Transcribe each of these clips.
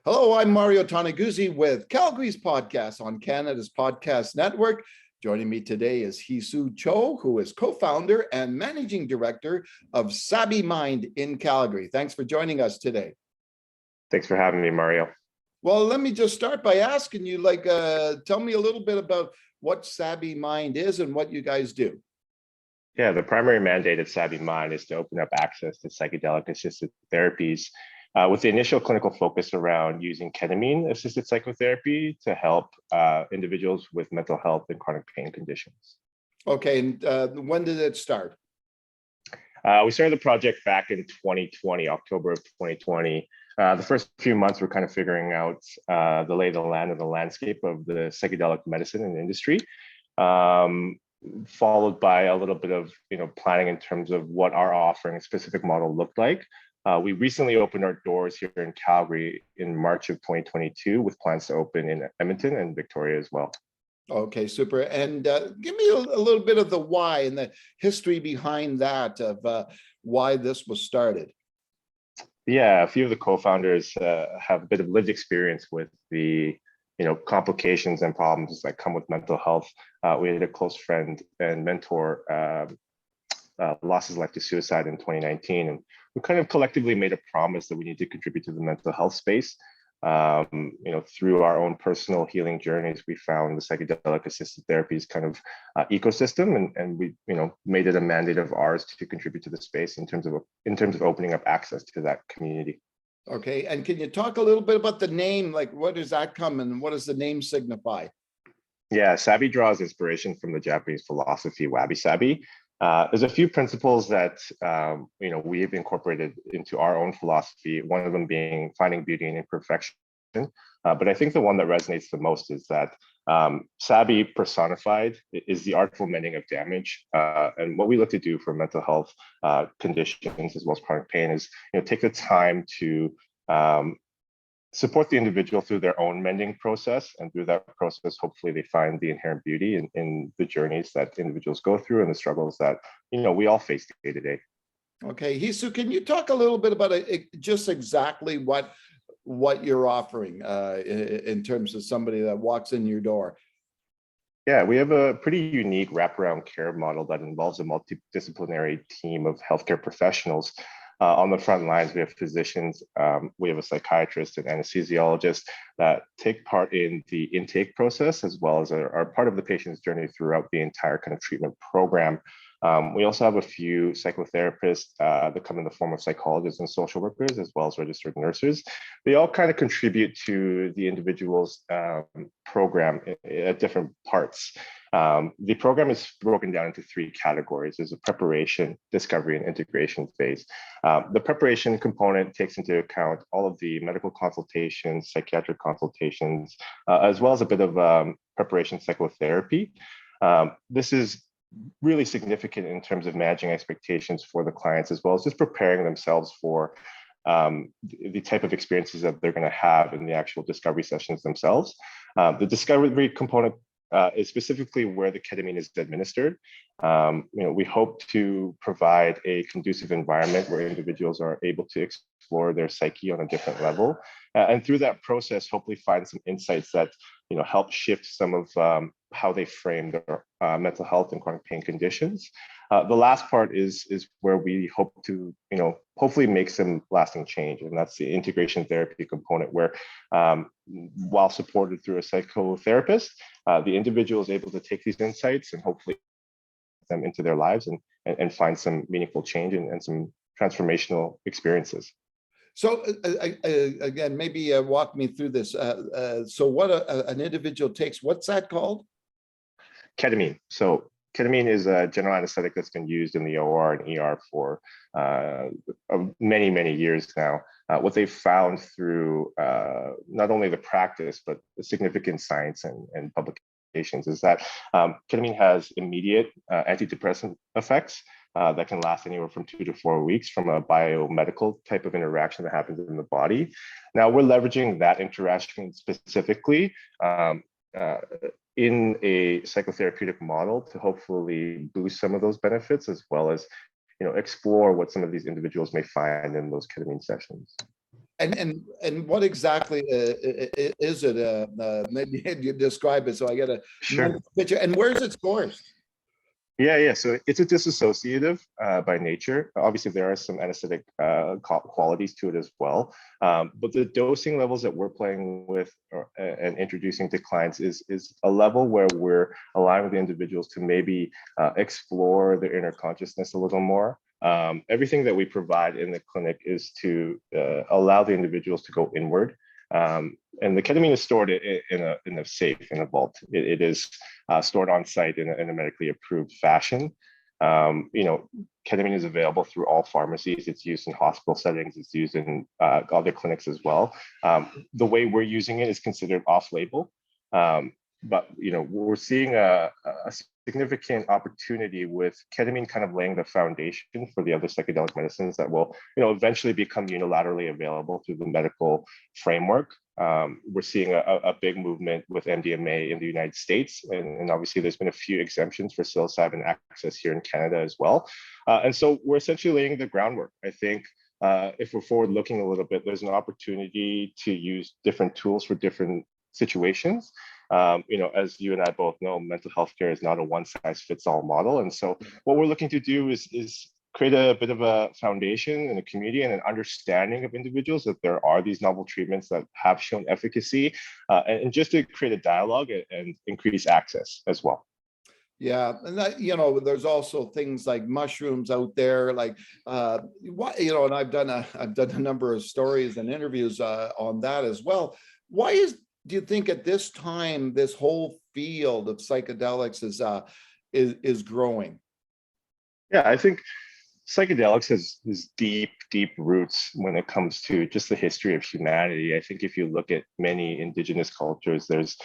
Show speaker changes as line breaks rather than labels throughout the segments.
Hello, I'm Mario Tanaguzzi with Calgary's podcast on Canada's Podcast Network. Joining me today is Heesoo Cho, who is co-founder and managing director of SABI Mind in Calgary. Thanks for joining us today.
Thanks for having me, Mario.
Well, let me just start by asking you, tell me a little bit about what SABI Mind is and what you guys do.
Yeah, the primary mandate of SABI Mind is to open up access to psychedelic-assisted therapies with the initial clinical focus around using ketamine-assisted psychotherapy to help individuals with mental health and chronic pain conditions.
Okay, and when did it start?
We started the project back in 2020, October of 2020. The first few months were kind of figuring out the lay of the land and the landscape of the psychedelic medicine and industry, followed by a little bit of planning in terms of what our offering, specific model looked like. We recently opened our doors here in Calgary in March of 2022 with plans to open in Edmonton and Victoria as well.
Okay, super. And give me a little bit of the why and the history behind that of why this was started.
Yeah, a few of the co-founders have a bit of lived experience with the complications and problems that come with mental health. We had a close friend and mentor lost his life to suicide in 2019, and we kind of collectively made a promise that we need to contribute to the mental health space. Through our own personal healing journeys, we found the psychedelic assisted therapies kind of ecosystem, and we made it a mandate of ours to contribute to the space in terms of opening up access to that community.
Okay, and can you talk a little bit about the name? Like, what does that come and what does the name signify?
Yeah, SABI draws inspiration from the Japanese philosophy wabi-sabi. There's a few principles that we've incorporated into our own philosophy, one of them being finding beauty in imperfection. But I think the one that resonates the most is that SABI personified is the artful mending of damage. And what we look to do for mental health conditions as well as chronic pain is take the time to support the individual through their own mending process, and through that process, hopefully they find the inherent beauty in the journeys that individuals go through and the struggles that we all face day to day.
Okay, Heesoo, can you talk a little bit about just exactly what you're offering in terms of somebody that walks in your door?
Yeah, we have a pretty unique wraparound care model that involves a multidisciplinary team of healthcare professionals. On the front lines, we have physicians, we have a psychiatrist and anesthesiologist that take part in the intake process, as well as are part of the patient's journey throughout the entire kind of treatment program. We also have a few psychotherapists that come in the form of psychologists and social workers, as well as registered nurses. They all kind of contribute to the individual's program at different parts. The program is broken down into three categories. There's a preparation, discovery, and integration phase. The preparation component takes into account all of the medical consultations, psychiatric consultations, as well as a bit of preparation psychotherapy. This is really significant in terms of managing expectations for the clients, as well as just preparing themselves for the type of experiences that they're going to have in the actual discovery sessions themselves. The discovery component is specifically where the ketamine is administered. We hope to provide a conducive environment where individuals are able to explore their psyche on a different level, and through that process, hopefully find some insights that help shift some of how they frame their mental health and chronic pain conditions. The last part is where we hope to hopefully make some lasting change, and that's the integration therapy component, where while supported through a psychotherapist, the individual is able to take these insights and hopefully them into their lives and find some meaningful change and some transformational experiences.
So again, maybe walk me through this. So what an individual takes, what's that called?
Ketamine. So ketamine is a general anesthetic that's been used in the OR and ER for many, many years now. What they've found through not only the practice, but the significant science and publications is that ketamine has immediate antidepressant effects that can last anywhere from 2 to 4 weeks from a biomedical type of interaction that happens in the body. Now we're leveraging that interaction specifically in a psychotherapeutic model to hopefully boost some of those benefits, as well as explore what some of these individuals may find in those ketamine sessions.
And what exactly is it? Maybe you describe it so I get a nice
Sure.
picture. And where's it sourced?
Yeah. So it's a dissociative by nature. Obviously, there are some anesthetic qualities to it as well. But the dosing levels that we're playing with and introducing to clients is a level where we're allowing the individuals to maybe explore their inner consciousness a little more. Everything that we provide in the clinic is to allow the individuals to go inward. And the ketamine is stored in a safe, in a vault. It is stored on site in a medically approved fashion. Ketamine is available through all pharmacies. It's used in hospital settings. It's used in other clinics as well. The way we're using it is considered off-label. But we're seeing a significant opportunity with ketamine kind of laying the foundation for the other psychedelic medicines that will eventually become unilaterally available through the medical framework. We're seeing a big movement with MDMA in the United States, and obviously there's been a few exemptions for psilocybin access here in Canada as well. And so we're essentially laying the groundwork. I think if we're forward looking a little bit, there's an opportunity to use different tools for different situations. As you and I both know, mental health care is not a one size fits all model. And so what we're looking to do is create a bit of a foundation and a community and an understanding of individuals that there are these novel treatments that have shown efficacy, and just to create a dialogue and increase access as well.
Yeah, and that, there's also things like mushrooms out there, like and I've done a number of stories and interviews on that as well. Do you think at this time this whole field of psychedelics is growing?
Yeah, I think psychedelics has deep roots when it comes to just the history of humanity. I think if you look at many indigenous cultures, there's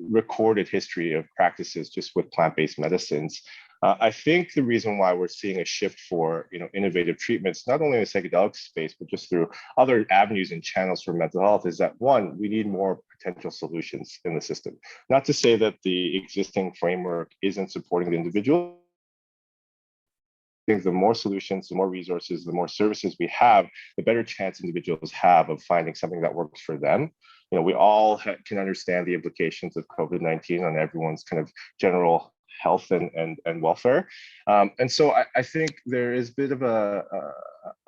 recorded history of practices just with plant-based medicines. I think the reason why we're seeing a shift for innovative treatments, not only in the psychedelic space, but just through other avenues and channels for mental health, is that one, we need more potential solutions in the system. Not to say that the existing framework isn't supporting the individual. The more solutions, the more resources, the more services we have, the better chance individuals have of finding something that works for them. We all can understand the implications of COVID-19 on everyone's kind of general health and welfare. And so I think there is a bit of a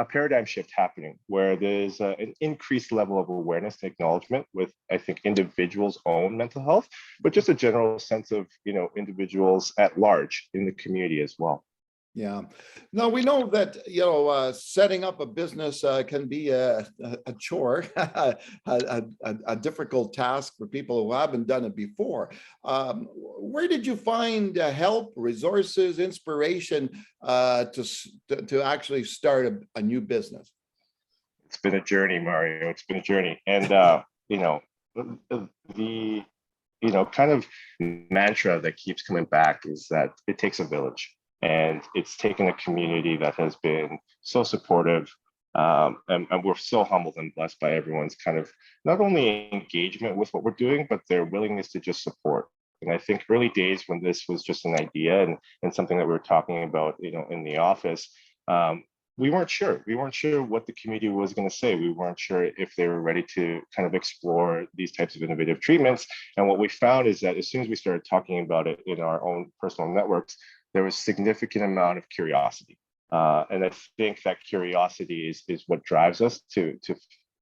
paradigm shift happening where there's an increased level of awareness and acknowledgement with, I think, individuals' own mental health, but just a general sense of, individuals at large in the community as well.
Yeah. Now we know that setting up a business can be a chore, a difficult task for people who haven't done it before. Where did you find help, resources, inspiration to actually start a new business?
It's been a journey, Mario. It's been a journey, and the kind of mantra that keeps coming back is that it takes a village. And it's taken a community that has been so supportive, and we're so humbled and blessed by everyone's kind of not only engagement with what we're doing, but their willingness to just support. And I think early days when this was just an idea and something that we were talking about, in the office, we weren't sure. We weren't sure what the community was going to say. We weren't sure if they were ready to kind of explore these types of innovative treatments. And what we found is that as soon as we started talking about it in our own personal networks, there was significant amount of curiosity. And I think that curiosity is what drives us to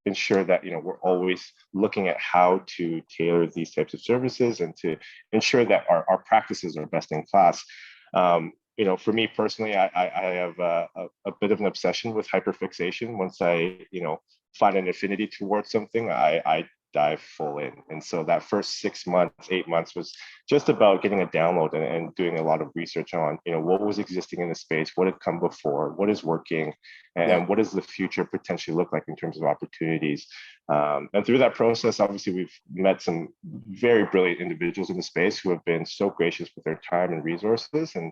ensure that we're always looking at how to tailor these types of services and to ensure that our practices are best in class. For me personally, I have a bit of an obsession with hyperfixation. Once I find an affinity towards something, I dive full in. And so that first 6 months, 8 months was just about getting a download and doing a lot of research on, what was existing in the space, what had come before, what is working, and what does the future potentially look like in terms of opportunities. And through that process, obviously, we've met some very brilliant individuals in the space who have been so gracious with their time and resources. And,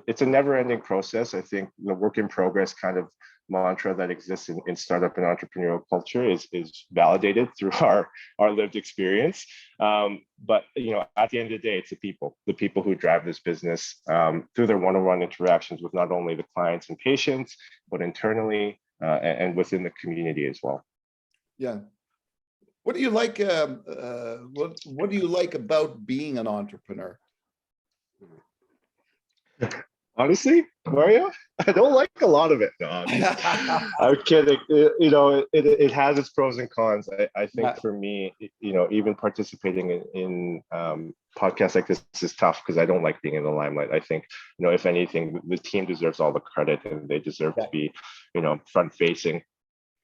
it's a never ending process. I think the work in progress kind of mantra that exists in startup and entrepreneurial culture is validated through our lived experience. But at the end of the day, it's the people who drive this business through their one-on-one interactions with not only the clients and patients, but internally and within the community as well.
Yeah. What do you like? What do you like about being an entrepreneur?
Honestly, Mario, I don't like a lot of it. No, I'm kidding. It has its pros and cons. I think
Yeah,
for me, even participating in podcasts like this is tough because I don't like being in the limelight. I think, if anything, the team deserves all the credit and they deserve
yeah,
to be, front facing.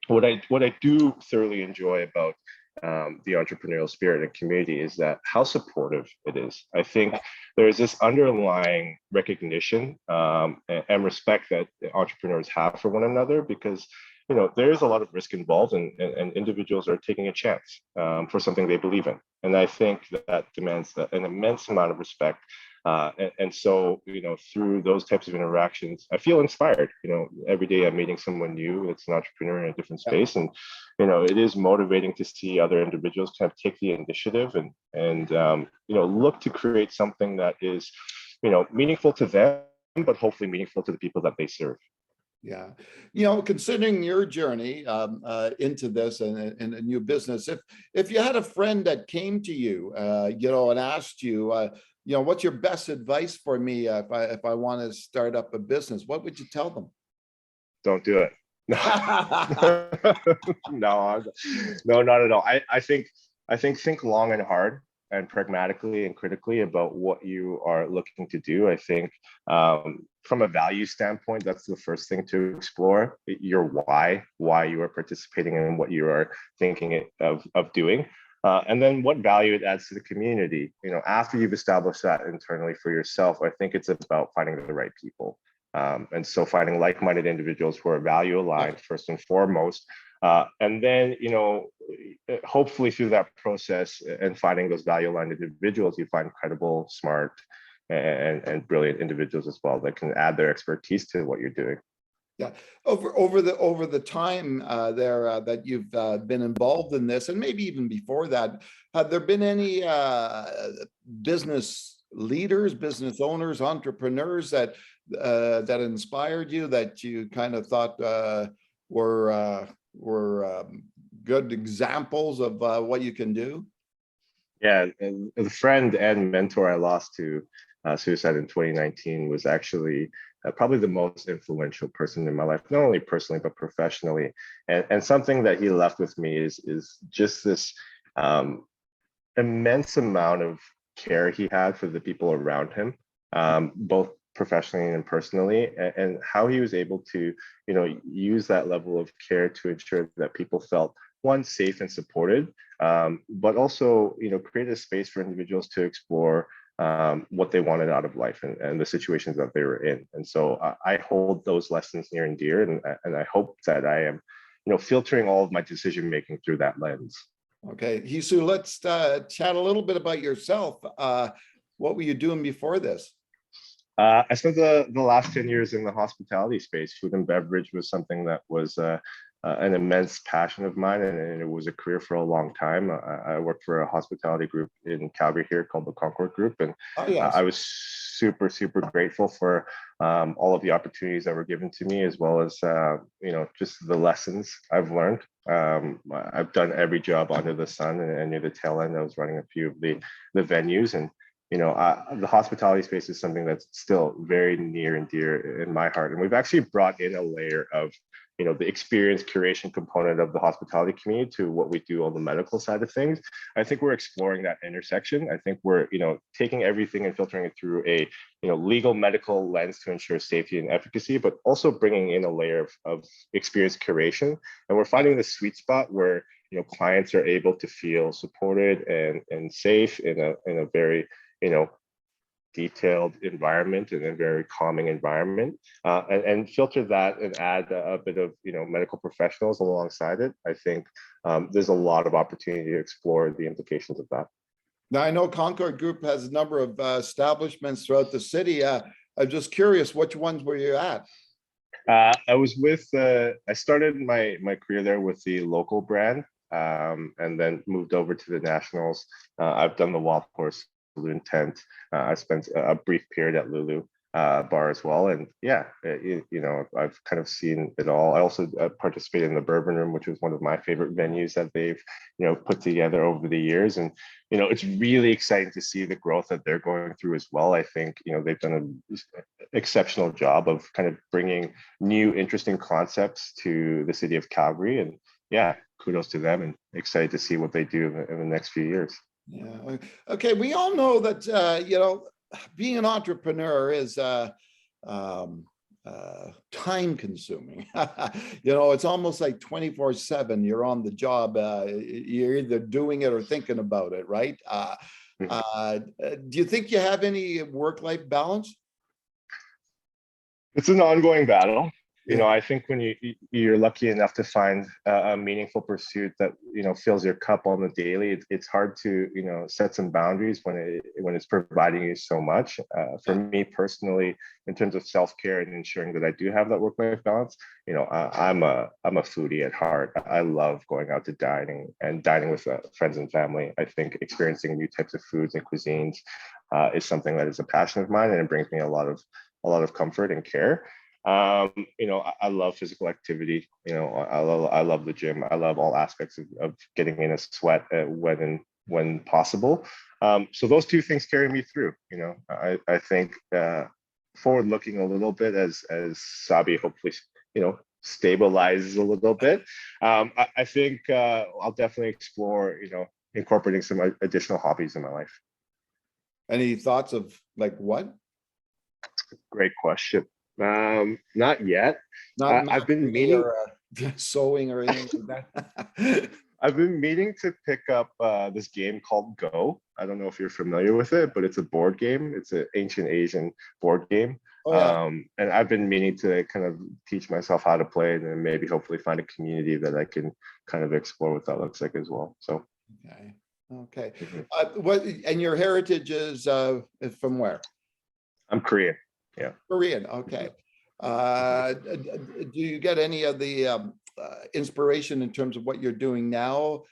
What I do thoroughly enjoy about the entrepreneurial spirit and community is that how supportive it is. I think there's this underlying recognition and respect that entrepreneurs have for one another because there is a lot of risk involved and individuals are taking a chance for something they believe in. And I think that demands an immense amount of respect. And so, through those types of interactions, I feel inspired. Every day I'm meeting someone new that's an entrepreneur in a different
yeah.
space. And, it is motivating to see other individuals kind of take the initiative and look to create something that is, meaningful to them, but hopefully meaningful to the people that they serve.
Yeah. Considering your journey into this and a new business, if you had a friend that came to you, and asked you, what's your best advice for me if I want to start up a business, what would you tell them?
Don't do it. No, no, not at all. I think long and hard and pragmatically and critically about what you are looking to do. I think from a value standpoint, that's the first thing to explore. Your why you are participating in what you are thinking of doing. And then what value it adds to the community. After you've established that internally for yourself, I think it's about finding the right people. And so finding like-minded individuals who are value aligned first and foremost, and then hopefully through that process and finding those value aligned individuals, you find credible, smart, and brilliant individuals as well that can add their expertise to what you're doing.
Yeah, over the time that you've been involved in this, and maybe even before that, have there been any business leaders, business owners, entrepreneurs that inspired you, that you kind of thought were good examples of what you can do?
Yeah, and the friend and mentor I lost to suicide in 2019 was actually probably the most influential person in my life, not only personally but professionally. And something that he left with me is just this immense amount of care he had for the people around him, both professionally and personally, and how he was able to, use that level of care to ensure that people felt one, safe and supported, but also, create a space for individuals to explore what they wanted out of life and the situations that they were in. And so I hold those lessons near and dear, and I hope that I am, filtering all of my decision making through that lens.
Okay, Heesoo, let's chat a little bit about yourself. What were you doing before this?
I spent the last 10 years in the hospitality space. Food and beverage was something that was an immense passion of mine, and it was a career for a long time. I worked for a hospitality group in Calgary here called the Concord Group, and
Yes.
I was super, super grateful for all of the opportunities that were given to me, as well as just the lessons I've learned. I've done every job under the sun, and near the tail end, I was running a few of the venues, and the hospitality space is something that's still very near and dear in my heart. And we've actually brought in a layer of, the experience curation component of the hospitality community to what we do on the medical side of things. I think we're exploring that intersection. I think we're, taking everything and filtering it through a, legal medical lens to ensure safety and efficacy, but also bringing in a layer of experience curation. And we're finding the sweet spot where, clients are able to feel supported and safe in a very, detailed environment and a very calming environment, and filter that and add a bit of medical professionals alongside it. I think there's a lot of opportunity to explore the implications of that.
Now, I know Concord Group has a number of establishments throughout the city. I'm just curious, which ones were you at?
I was with, I started my career there with the local brand, and then moved over to the nationals. I've done the Wild Horse, Saloon Tent. I spent a brief period at Lulu. bar as well. And yeah, I've kind of seen it all. I also participated in the Bourbon Room, which was one of my favorite venues that they've, put together over the years. And, it's really exciting to see the growth that they're going through as well. I think, they've done an exceptional job of kind of bringing new, interesting concepts to the city of Calgary. And yeah, kudos to them, and excited to see what they do in the next few years.
Yeah. Okay. We all know that, being an entrepreneur is time consuming. It's almost like 24/7. You're on the job. You're either doing it or thinking about it, right? Do you think you have any work-life balance?
It's an ongoing battle.
Yeah.
I think when you're lucky enough to find a meaningful pursuit that fills your cup on the daily, it's hard to set some boundaries when it's providing you so much. For me personally, in terms of self-care and ensuring that I do have that work-life balance, I'm a foodie at heart. I love going out to dining with friends and family. I think experiencing new types of foods and cuisines is something that is a passion of mine, and it brings me a lot of comfort and care. I love physical activity. I love the gym. I love all aspects of getting in a sweat when possible. So those two things carry me through. I think forward looking a little bit as SABI hopefully stabilizes a little bit. I think I'll definitely explore incorporating some additional hobbies in my life.
Any thoughts of like what?
Great question. Not yet. I've been meaning
sewing or anything like that.
I've been meaning to pick up this game called Go. I don't know if you're familiar with it, but it's a board game. It's an ancient Asian board game. Oh, yeah. And I've been meaning to kind of teach myself how to play it, and maybe hopefully find a community that I can kind of explore what that looks like as well. So
okay. What and your heritage is from where?
I'm Korean. Yeah.
Korean. Okay. Do you get any of the inspiration in terms of what you're doing now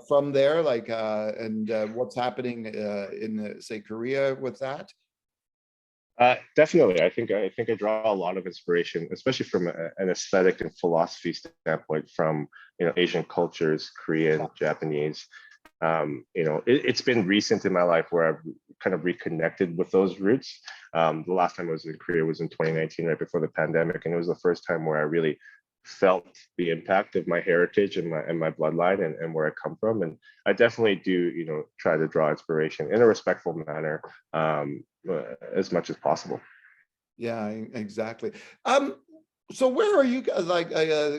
from there, like and what's happening in say Korea with that?
Definitely. I think I draw a lot of inspiration, especially from an aesthetic and philosophy standpoint, from Asian cultures, Korean, Japanese. It's been recent in my life where I've kind of reconnected with those roots. The last time I was in Korea was in 2019, right before the pandemic, and it was the first time where I really felt the impact of my heritage and my bloodline and where I come from. And I definitely do, try to draw inspiration in a respectful manner as much as possible.
Yeah, exactly. So where are you guys, like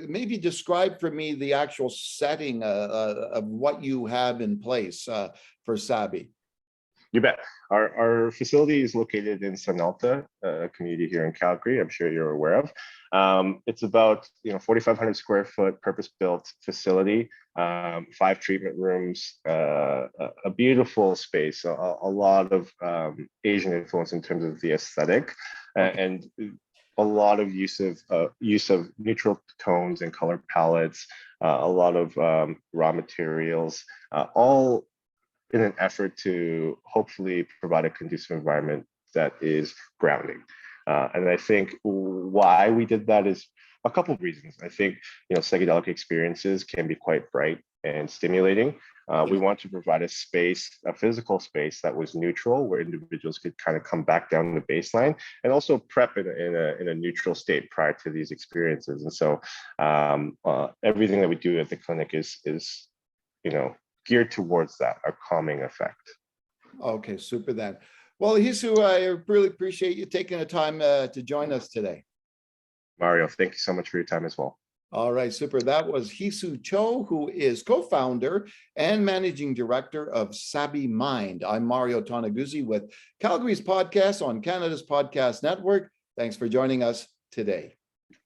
maybe describe for me the actual setting of what you have in place for SABI?
You bet. Our facility is located in Sanalta, a community here in Calgary. I'm sure you're aware of. It's about 4,500 square foot purpose-built facility, 5 treatment rooms, a beautiful space, a lot of Asian influence in terms of the aesthetic, and a lot of use of neutral tones and color palettes, a lot of raw materials, all in an effort to hopefully provide a conducive environment that is grounding. And I think why we did that is a couple of reasons. I think psychedelic experiences can be quite bright and stimulating. We want to provide a physical space that was neutral, where individuals could kind of come back down to the baseline, and also prep in a neutral state prior to these experiences. And so everything that we do at the clinic is geared towards that, a calming effect. Okay,
super then. Well, Heesoo, I really appreciate you taking the time to join us today.
Mario, thank you so much for your time as well.
All right, super. That was Heesoo Cho, who is co-founder and managing director of SABI Mind. I'm Mario Tanaguzzi with Calgary's podcast on Canada's Podcast Network. Thanks for joining us today.